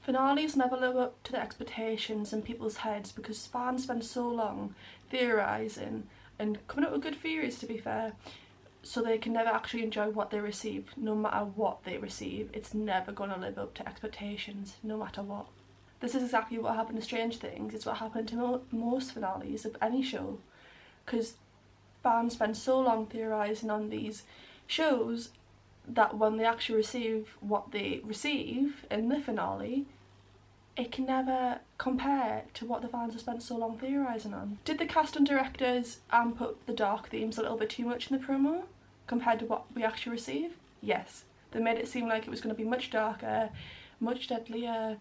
Finales never live up to the expectations in people's heads because fans spend so long theorising and coming up with good theories, to be fair, so they can never actually enjoy what they receive. No matter what they receive, it's never going to live up to expectations, no matter what. This is exactly what happened to Strange Things. It's what happened to most finales of any show, because fans spend so long theorising on these shows that when they actually receive what they receive in the finale, it can never compare to what the fans have spent so long theorising on. Did the cast and directors amp up the dark themes a little bit too much in the promo compared to what we actually receive? Yes. They made it seem like it was going to be much darker, much deadlier,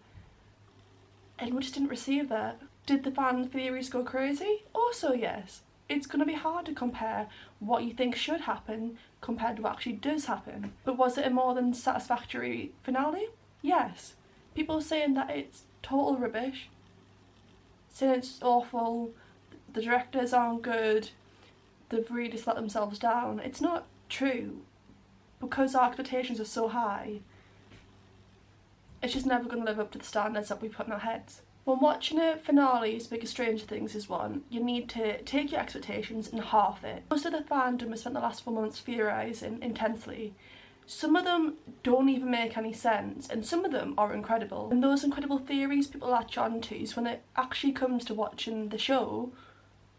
and we just didn't receive that. Did the fan theories go crazy? Also yes. It's going to be hard to compare what you think should happen compared to what actually does happen. But was it a more than satisfactory finale? Yes. People saying that it's total rubbish, saying it's awful, the directors aren't good, they've really just let themselves down. It's not true, because our expectations are so high. It's just never going to live up to the standards that we put in our heads. When watching a finale as big as Stranger Things is one, you need to take your expectations and halve it. Most of the fandom has spent the last 4 months theorising intensely. Some of them don't even make any sense, and some of them are incredible. And those incredible theories people latch on to, so when it actually comes to watching the show,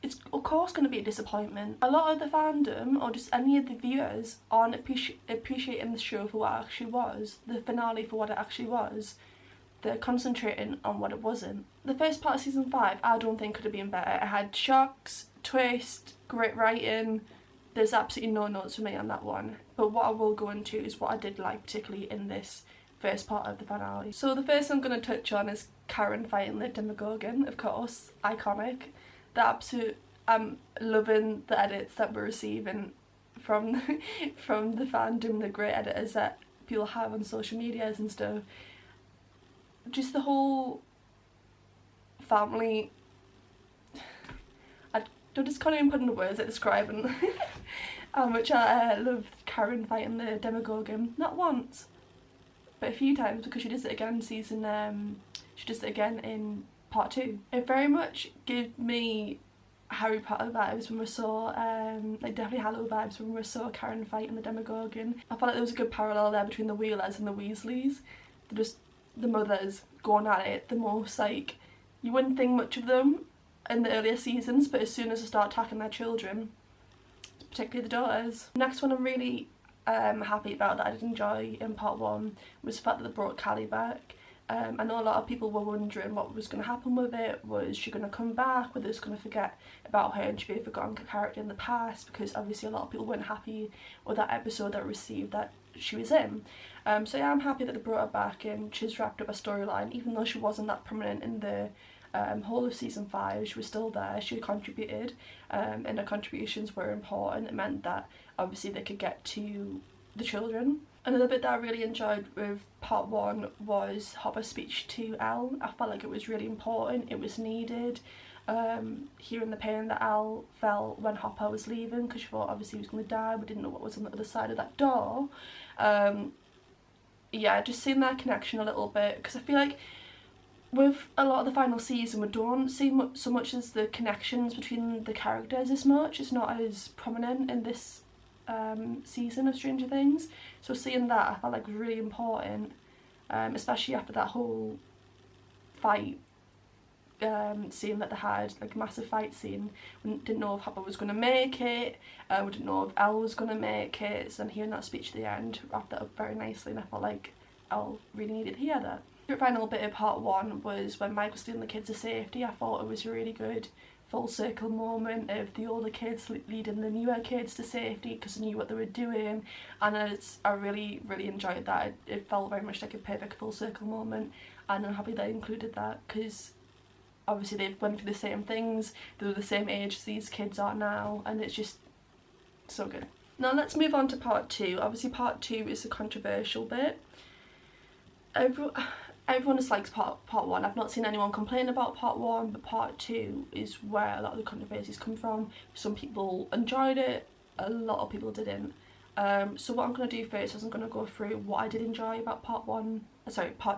it's of course going to be a disappointment. A lot of the fandom, or just any of the viewers, aren't appreciating the show for what it actually was, the finale for what it actually was. They're concentrating on what it wasn't. The first part of season 5 I don't think could have been better. It had shocks, twist, great writing. There's absolutely no notes for me on that one. But what I will go into is what I did like, particularly in this first part of the finale. So the first I'm going to touch on is Karen fighting the Demogorgon, of course. Iconic. The absolute, I'm loving the edits that we're receiving from the fandom, the great editors that people have on social medias and stuff. Just the whole family, I just can't even put into words at describing how much I loved Karen fighting the Demogorgon. Not once, but a few times, because she does it again she does it again in part 2. It very much gave me Harry Potter vibes when we saw, like Deathly Hallow vibes when we saw Karen fighting the Demogorgon. I felt like there was a good parallel there between the Wheelers and the Weasleys. They're just the mothers going at it the most. Like, you wouldn't think much of them in the earlier seasons, but as soon as they start attacking their children, particularly the daughters. The next one I'm really happy about, that I did enjoy in part 1, was the fact that they brought Callie back. I know a lot of people were wondering what was going to happen with it. Was she going to come back? Were they just going to forget about her and she be a forgotten character in the past? Because obviously a lot of people weren't happy with that episode that received that she was in. So yeah, I'm happy that they brought her back and she's wrapped up a storyline. Even though she wasn't that prominent in the whole of season 5, she was still there, she contributed, and her contributions were important. It meant that obviously they could get to the children. Another bit that I really enjoyed with part 1 was Hopper's speech to Elle. I felt like it was really important, it was needed. Hearing the pain that Elle felt when Hopper was leaving, because she thought obviously he was going to die, we didn't know what was on the other side of that door. Yeah, just seeing that connection a little bit, because I feel like with a lot of the final season we don't see so much as the connections between the characters as much. It's not as prominent in this season of Stranger Things, so seeing that I felt like was really important, especially after that whole fight scene that they had, like a massive fight scene. We didn't know if Hopper was going to make it, we didn't know if Elle was going to make it, so then hearing that speech at the end wrapped that up very nicely, and I felt like Elle really needed to hear that. The final bit of part 1 was when Mike was stealing the kids to safety. I thought it was a really good full circle moment of the older kids leading the newer kids to safety because they knew what they were doing, and I really enjoyed that. It felt very much like a perfect full circle moment, and I'm happy they included that, because obviously they've went through the same things, they're the same age as these kids are now, and it's just so good. Now let's move on to part 2. Obviously part 2 is a controversial bit. Everyone dislikes part 1. I've not seen anyone complain about part 1, but part 2 is where a lot of the controversies come from. Some people enjoyed it, a lot of people didn't. So what I'm going to do first is I'm going to go through what I did enjoy about part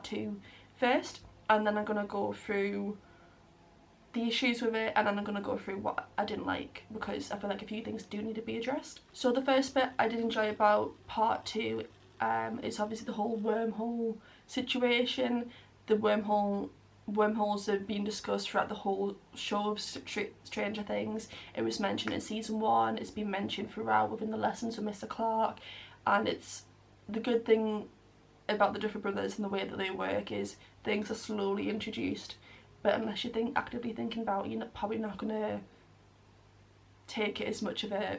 2 first, and then I'm going to go through the issues with it, and then I'm going to go through what I didn't like, because I feel like a few things do need to be addressed. So the first bit I did enjoy about part 2 is obviously the whole wormhole situation. The wormholes have been discussed throughout the whole show of Stranger Things. It was mentioned in season 1, it's been mentioned throughout within the lessons with Mr. Clark, and it's the good thing about the Duffer Brothers and the way that they work is things are slowly introduced, but unless you're actively thinking about it, you're probably not going to take it as much of a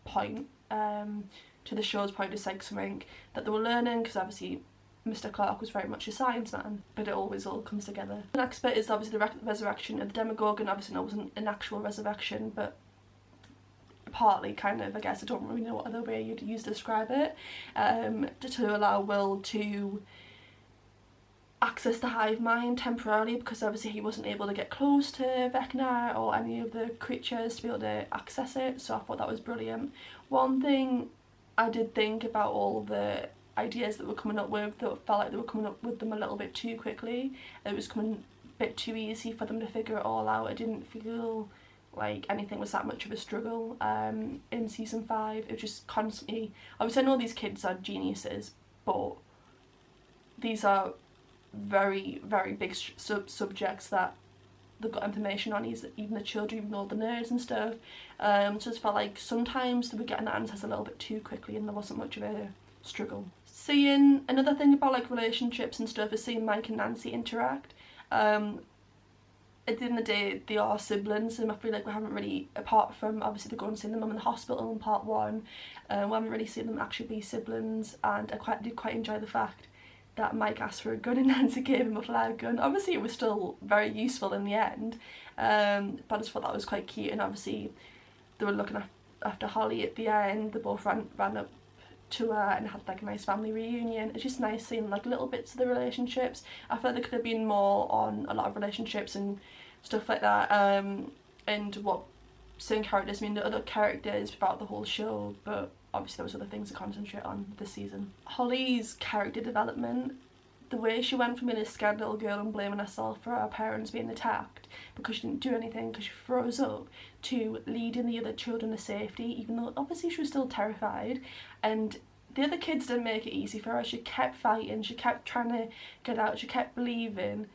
point to the show's point. It's like something that they were learning, because obviously Mr. Clark was very much a science man, but it always all comes together. The next bit is obviously the resurrection of the Demogorgon. Obviously it wasn't an actual resurrection, but partly kind of, I guess. I don't really know what other way you'd use to describe it, to allow Will to access the hive mind temporarily, because obviously he wasn't able to get close to Vecna or any of the creatures to be able to access it, so I thought that was brilliant. One thing I did think about all the ideas that were coming up with, that felt like they were coming up with them a little bit too quickly. It was coming a bit too easy for them to figure it all out. It didn't feel like anything was that much of a struggle in season 5. It was just constantly, obviously I know these kids are geniuses, but these are very, very big subjects that they've got information on, even the children, even all the nerds and stuff. So it felt like sometimes they were getting the answers a little bit too quickly and there wasn't much of a struggle. Seeing, another thing about like relationships and stuff is seeing Mike and Nancy interact. At the end of the day, they are siblings, and I feel like we haven't really, apart from obviously they're going to see the mum in the hospital in part 1, we haven't really seen them actually be siblings, and I did quite enjoy the fact that Mike asked for a gun and Nancy gave him a flare gun. Obviously it was still very useful in the end, but I just thought that was quite cute. And obviously they were looking after Holly at the end. They both ran up to her and had like a nice family reunion. It's just nice seeing like little bits of the relationships. I felt there could have been more on a lot of relationships and stuff like that, and what certain characters mean to other characters throughout the whole show, but obviously there was other things to concentrate on this season. Holly's character development, the way she went from being a scared little girl and blaming herself for her parents being attacked because she didn't do anything because she froze up, to leading the other children to safety, even though obviously she was still terrified, and the other kids didn't make it easy for her. She kept fighting, she kept trying to get out, she kept believing,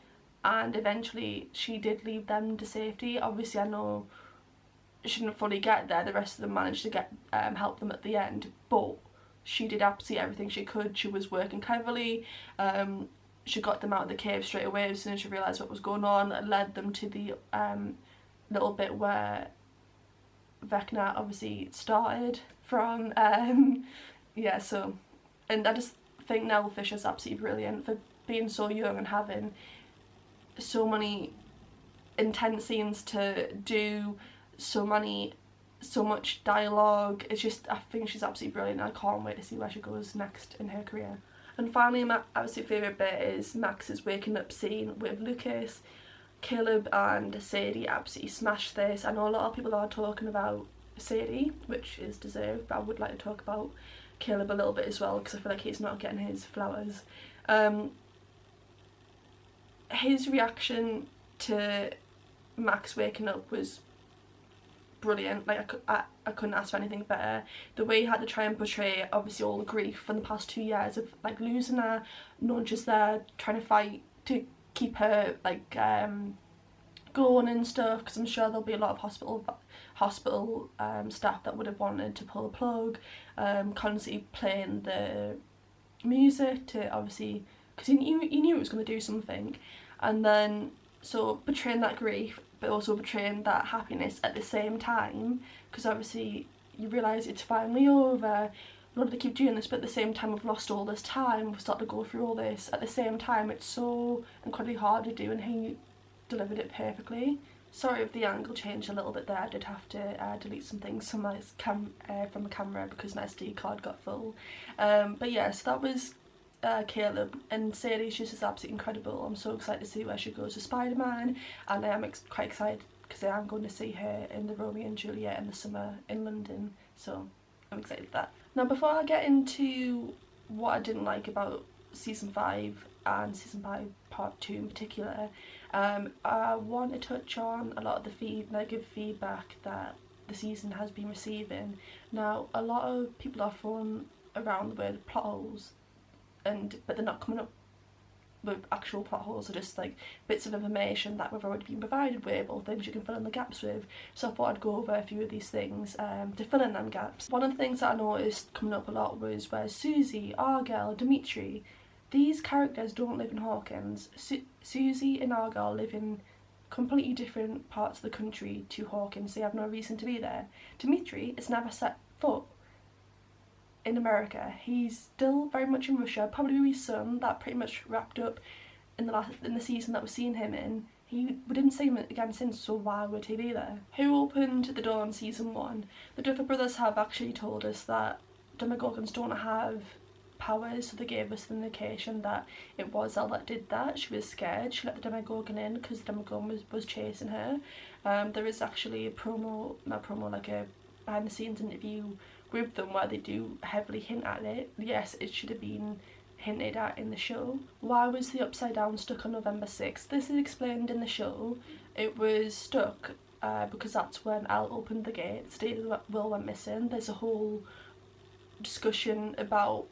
and eventually she did lead them to safety. Obviously I know she didn't fully get there, the rest of them managed to get help them at the end, but she did absolutely everything she could. She was working cleverly, she got them out of the cave straight away as soon as she realised what was going on, led them to the little bit where Vecna obviously started from, yeah, so, and I just think Nell Fisher's absolutely brilliant for being so young and having so many intense scenes to do, so much dialogue. It's just, I think she's absolutely brilliant. I can't wait to see where she goes next in her career. And finally, my absolute favourite bit is Max's waking up scene with Lucas. Caleb and Sadie absolutely smashed this. I know a lot of people are talking about Sadie, which is deserved, but I would like to talk about Caleb a little bit as well, because I feel like he's not getting his flowers. His reaction to Max waking up was brilliant. Like I couldn't ask for anything better. The way he had to try and portray obviously all the grief from the past 2 years of like losing her, not just there trying to fight to keep her like going and stuff, because I'm sure there'll be a lot of hospital staff that would have wanted to pull the plug, constantly playing the music to obviously, because he knew it was going to do something, and then so portraying that grief but also portraying that happiness at the same time, because obviously you realise it's finally over, we want to keep doing this, but at the same time we've lost all this time, we've started to go through all this at the same time. It's so incredibly hard to do, and he delivered it perfectly. Sorry if the angle changed a little bit there, I did have to delete some things from my from the camera because my SD card got full. But yeah, so that was Caleb, and Sadie's just absolutely incredible. I'm so excited to see where she goes with Spider-Man, and I am quite excited because I am going to see her in the Romeo and Juliet in the summer in London, so I'm excited for that. Now before I get into what I didn't like about season 5, and season 5 part 2 in particular. I want to touch on a lot of the negative feedback that the season has been receiving. Now, a lot of people are throwing around the word plot holes, but they're not coming up with actual plot holes, are just like bits of information that we've already been provided with, or things you can fill in the gaps with. So I thought I'd go over a few of these things to fill in them gaps. One of the things that I noticed coming up a lot was where Susie, Argyle, Dimitri, these characters don't live in Hawkins. Susie and Argyle live in completely different parts of the country to Hawkins. They have no reason to be there. Dimitri has never set foot in America. He's still very much in Russia, probably with his son. That pretty much wrapped up in the season that we've seen him in. We didn't see him again since, so why would he be there? Who opened the door in season 1? The Duffer Brothers have actually told us that Demogorgons don't have powers, so they gave us the indication that it was Elle that did that. She was scared. She let the Demogorgon in because the Demogorgon was chasing her. There is actually a like a behind the scenes interview with them where they do heavily hint at it. Yes, it should have been hinted at in the show. Why was the Upside Down stuck on November 6th? This is explained in the show. It was stuck because that's when Elle opened the gate. The day that Will went missing. There's a whole discussion about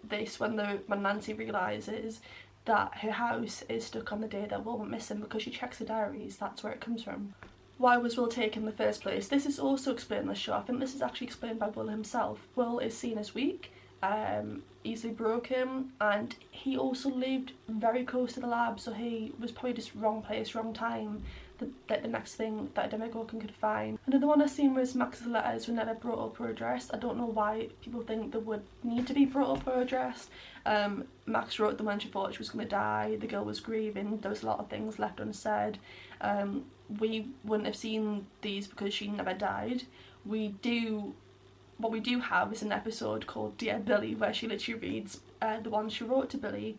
this when Nancy realises that her house is stuck on the day that Will went missing because she checks her diaries. That's where it comes from. Why was Will taken in the first place? This is also explained in the show. I think this is actually explained by Will himself. Will is seen as weak, easily broken, and he also lived very close to the lab, so he was probably just wrong place, wrong time. The next thing that a Demogorgon could find. Another one I've seen was Max's letters were never brought up or addressed. I don't know why people think they would need to be brought up or addressed. Max wrote them when she thought she was going to die. The girl was grieving. There was a lot of things left unsaid. We wouldn't have seen these because she never died. What we do have is an episode called Dear Billy, where she literally reads the one she wrote to Billy,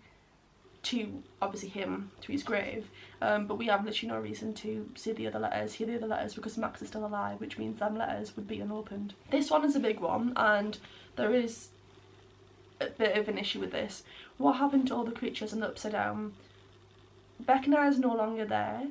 to obviously him, to his grave, but we have literally no reason to hear the other letters because Max is still alive, which means them letters would be unopened. This one is a big one, and there is a bit of an issue with this. What happened to all the creatures in the Upside Down? Vecna is no longer there.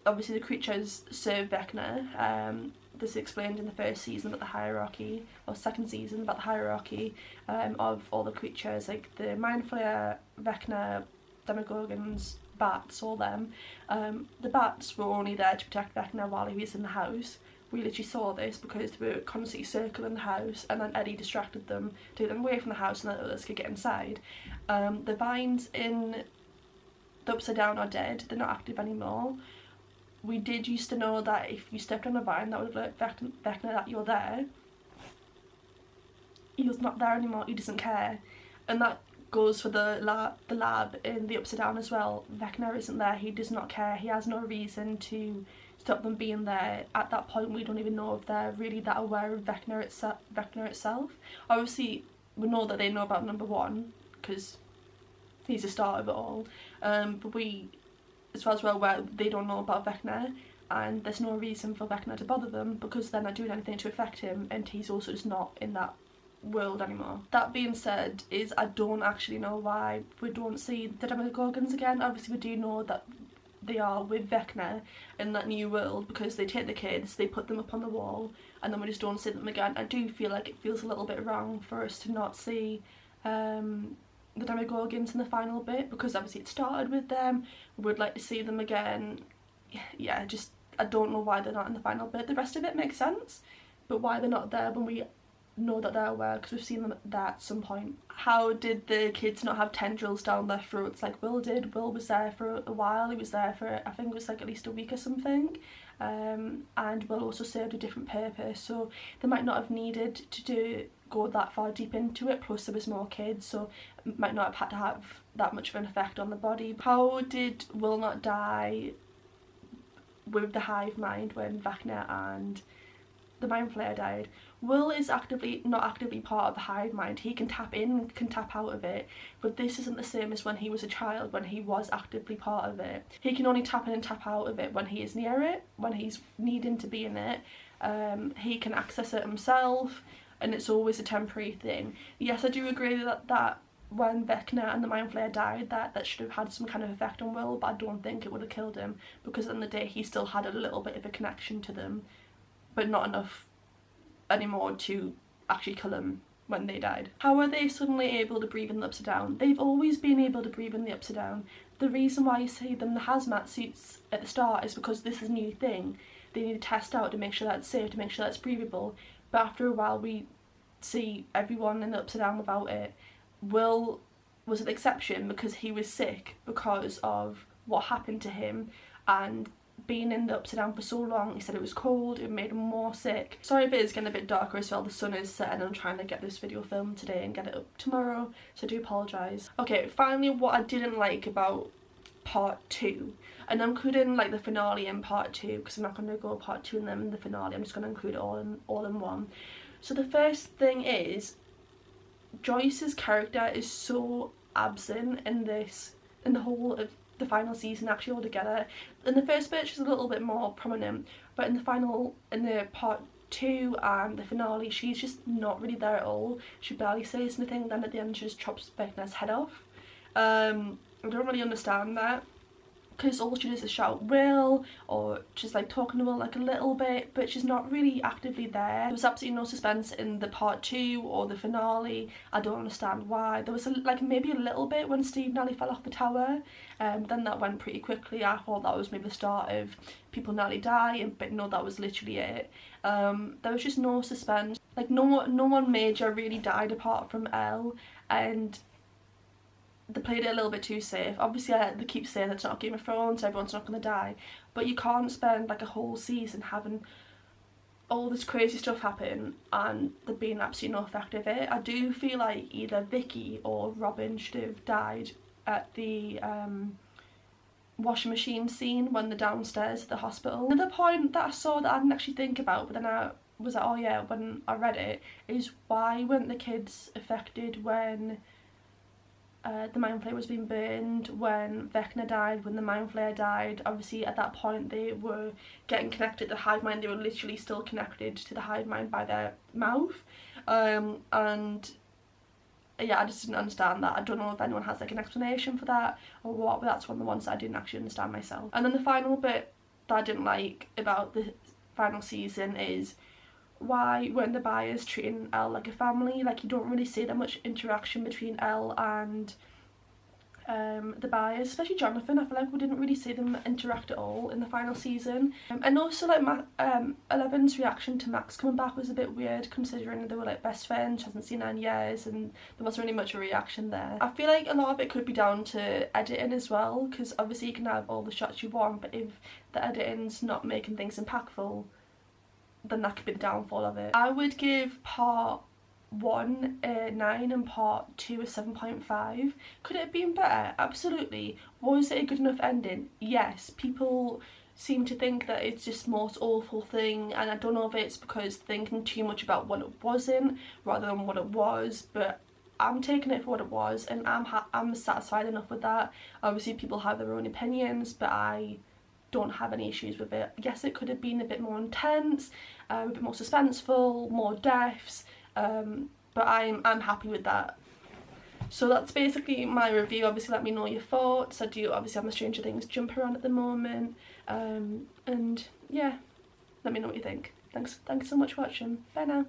Obviously the creatures serve Vecna. This is explained in the first season about the hierarchy, or second season about the hierarchy of all the creatures, like the Mind Flayer, Vecna, Demogorgons, bats, all them. The bats were only there to protect Vecna while he was in the house. We literally saw this because they were constantly circling the house, and then Eddie distracted them, took them away from the house, and then others could get inside. The vines in the Upside Down are dead, they're not active anymore. We did used to know that if you stepped on a vine, that would alert Vecna that you're there. He was not there anymore, he doesn't care. And that goes for the lab in the Upside Down as well. Vecna isn't there, he does not care, he has no reason to stop them being there. At that point we don't even know if they're really that aware of Vecna itself. Obviously we know that they know about number 1 because he's the start of it all, but as far as we're aware, they don't know about Vecna, and there's no reason for Vecna to bother them because they're not doing anything to affect him, and he's also just not in that world anymore. That being said, I don't actually know why we don't see the Demogorgons again. Obviously we do know that they are with Vecna in that new world because they take the kids, they put them up on the wall, and then we just don't see them again. I do feel like it feels a little bit wrong for us to not see the Demogorgons in the final bit, because obviously it started with them. We would like to see them again. Yeah, just I don't know why they're not in the final bit. The rest of it makes sense, but why they're not there when we know that they're aware, because we've seen them there at some point. How did the kids not have tendrils down their throats like Will did? Will was there for a while. He was there for, I think it was like at least a week or something, and Will also served a different purpose, so they might not have needed to go that far deep into it. Plus there was more kids, so it might not have had to have that much of an effect on the body. How did Will not die with the hive mind when Vecna and the Mind Flayer died? Will is not actively part of the hive mind. He can tap in, can tap out of it, but this isn't the same as when he was a child, when he was actively part of it. He can only tap in and tap out of it when he is near it, when he's needing to be in it. He can access it himself, and it's always a temporary thing. Yes, I do agree that when Vecna and the Mind Flayer died, that should have had some kind of effect on Will, but I don't think it would have killed him, because at the end of the day he still had a little bit of a connection to them, but not enough anymore to actually kill him when they died. How are they suddenly able to breathe in the Upside Down? They've always been able to breathe in the Upside Down. The reason why you see them in the hazmat suits at the start is because this is a new thing. They need to test out to make sure that's safe, to make sure that's breathable, but after a while we see everyone in the Upside Down without it. Will was an exception because he was sick because of what happened to him, and being in the Upside Down for so long, he said it was cold, it made him more sick. Sorry if it is getting a bit darker as well, the sun is setting, I'm trying to get this video filmed today and get it up tomorrow, so I do apologise. Okay, finally what I didn't like about part 2, and I'm including like the finale in part 2 because I'm not going to go part 2 and then in the finale, I'm just going to include it all in one. So the first thing is, Joyce's character is so absent in the whole of the final season actually altogether. In the first bit she's a little bit more prominent, but in the part 2 and the finale she's just not really there at all. She barely says anything, then at the end she just chops Vecna's head off. I don't really understand that, because all she does is shout Will, or she's like talking to Will like a little bit, but she's not really actively there. There was absolutely no suspense in the part 2 or the finale. I don't understand why. There was like maybe a little bit when Steve nearly fell off the tower, then that went pretty quickly. I thought that was maybe the start of people nearly dying, but no, that was literally it. There was just no suspense. Like no one major really died apart from Elle, and they played it a little bit too safe. Obviously they keep saying it's not Game of Thrones, everyone's not going to die, but you can't spend like a whole season having all this crazy stuff happen and there being absolutely no effect of it. I do feel like either Vicky or Robin should have died at the washing machine scene when they're downstairs at the hospital. Another point that I saw that I didn't actually think about, but then I was like, oh yeah, when I read it, is why weren't the kids affected when the Mind Flayer was being burned, when Vecna died, when the Mind Flayer died? Obviously at that point they were getting connected to the hive mind, they were literally still connected to the hive mind by their mouth, and yeah, I just didn't understand that. I don't know if anyone has like an explanation for that or what, but that's one of the ones that I didn't actually understand myself. And then the final bit that I didn't like about the final season is, why weren't the buyers treating Elle like a family? Like, you don't really see that much interaction between Elle and the buyers, especially Jonathan. I feel like we didn't really see them interact at all in the final season. And also like Eleven's reaction to Max coming back was a bit weird, considering they were like best friends, she hasn't seen her in years, and there wasn't really much of a reaction there. I feel like a lot of it could be down to editing as well, because obviously you can have all the shots you want, but if the editing's not making things impactful, then that could be the downfall of it. I would give part 1 a 9 and part 2 a 7.5. Could it have been better? Absolutely. Was it a good enough ending? Yes. People seem to think that it's just the most awful thing, and I don't know if it's because thinking too much about what it wasn't rather than what it was, but I'm taking it for what it was, and I'm satisfied enough with that. Obviously people have their own opinions, but I don't have any issues with it. Yes, it could have been a bit more intense, a bit more suspenseful, more deaths, but I'm happy with that. So that's basically my review. Obviously let me know your thoughts. I do obviously have my Stranger Things jumper on at the moment, and yeah, let me know what you think. Thanks so much for watching. Bye now.